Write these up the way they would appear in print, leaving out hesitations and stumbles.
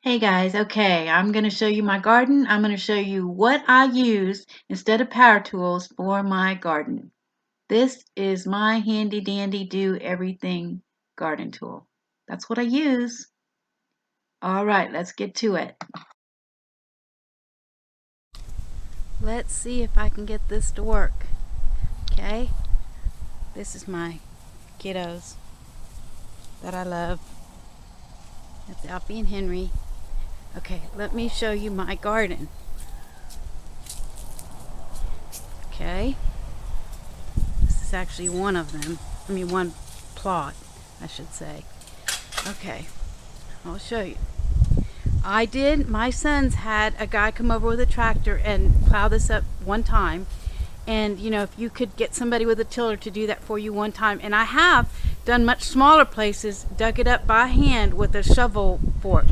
Hey guys, okay, I'm going to show you my garden. I'm going to show you what I use instead of power tools for my garden. This is my handy dandy do everything garden tool. That's what I use. All right, let's get to it. Let's see if I can get this to work. Okay, this is my kiddos that I love. That's Alfie and Henry. Okay, let me show you my garden. Okay, this is actually one of them. One plot, I should say. Okay, I'll show you. My sons had a guy come over with a tractor and plow this up one time. And if you could get somebody with a tiller to do that for you one time, and I have done much smaller places, dug it up by hand with a shovel fork.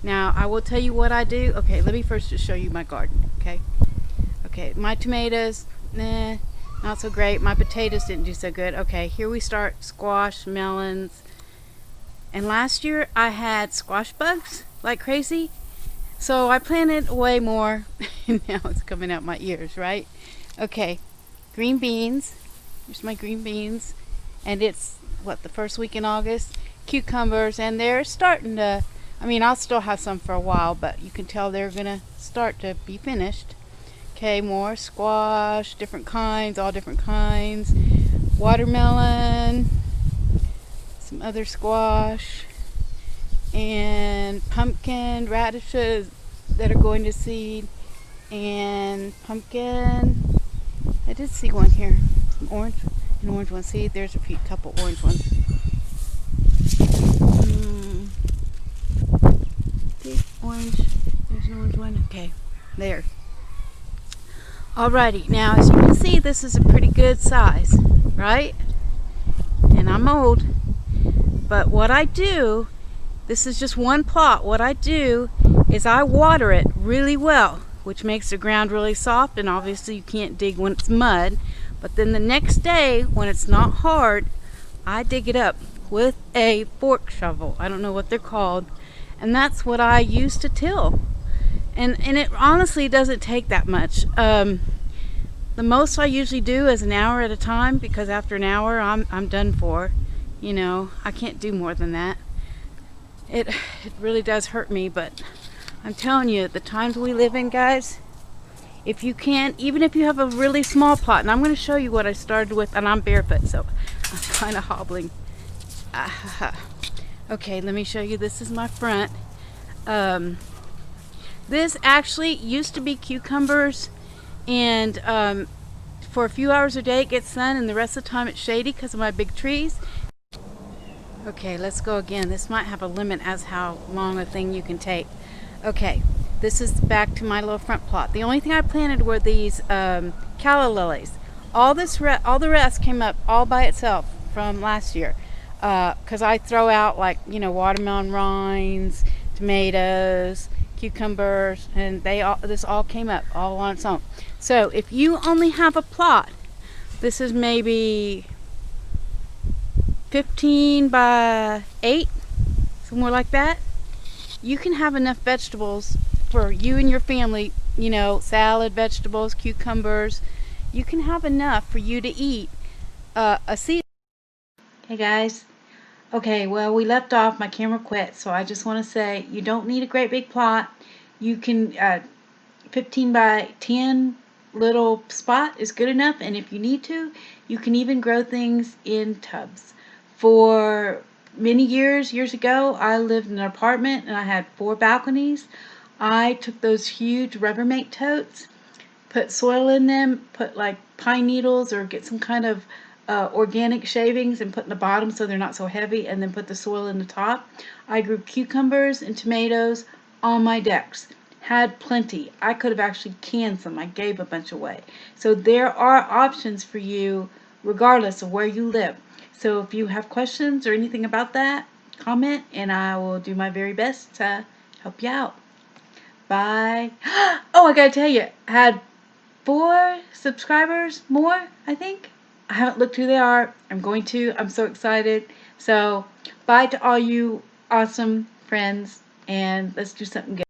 Now I will tell you what I do. Okay, let me first just show you my garden. Okay, my tomatoes, not so great. My potatoes didn't do so good. Okay, here we start: squash, melons. And last year I had squash bugs like crazy, so I planted way more. And now it's coming out my ears, right? Okay, green beans. Here's my green beans. And it's, the first week in August. Cucumbers, and they're starting to, I'll still have some for a while, but you can tell they're going to start to be finished. Okay, more squash, different kinds, all different kinds. Watermelon, some other squash, and pumpkin, radishes that are going to seed, and pumpkin. I did see one here. Some orange, an orange one. See, there's a couple orange ones. See, orange. There's an orange one. Okay, there. Alrighty, now as you can see, this is a pretty good size, right? And I'm old, but what I do, this is just one plot. What I do is I water it really well, which makes the ground really soft, and obviously you can't dig when it's mud. But then the next day, when it's not hard, I dig it up with a fork shovel. I don't know what they're called. And that's what I use to till. And it honestly doesn't take that much. The most I usually do is an hour at a time, because after an hour I'm done for. I can't do more than that. It really does hurt me, but I'm telling you, the times we live in, guys, if you can, even if you have a really small plot, and I'm going to show you what I started with, and I'm barefoot, so I'm kind of hobbling. Okay, let me show you. This is my front. This actually used to be cucumbers, and for a few hours a day it gets sun, and the rest of the time it's shady because of my big trees. Okay, let's go again. This might have a limit as how long a thing you can take. Okay, this is back to my little front plot. The only thing I planted were these calla lilies. All the rest came up all by itself from last year, because I throw out watermelon rinds, tomatoes, cucumbers, and this all came up all on its own. So if you only have a plot, this is maybe 15 by 8, somewhere like that. You can have enough vegetables for you and your family, salad, vegetables, cucumbers. You can have enough for you to eat a season. Hey guys. Okay, well, we left off, my camera quit, so I just want to say you don't need a great big plot. You can 15 by 10 little spot is good enough, and if you need to, you can even grow things in tubs. For many years ago, I lived in an apartment and I had 4 balconies. I took those huge Rubbermaid totes, put soil in them, put like pine needles or get some kind of organic shavings and put in the bottom so they're not so heavy, and then put the soil in the top. I grew cucumbers and tomatoes on my decks. Had plenty. I could have actually canned some. I gave a bunch away. So there are options for you regardless of where you live. So if you have questions or anything about that, comment and I will do my very best to help you out. Bye. Oh, I gotta tell you, I had 4 subscribers more, I think. I haven't looked who they are. I'm going to. I'm so excited. So, bye to all you awesome friends. and let's do something good.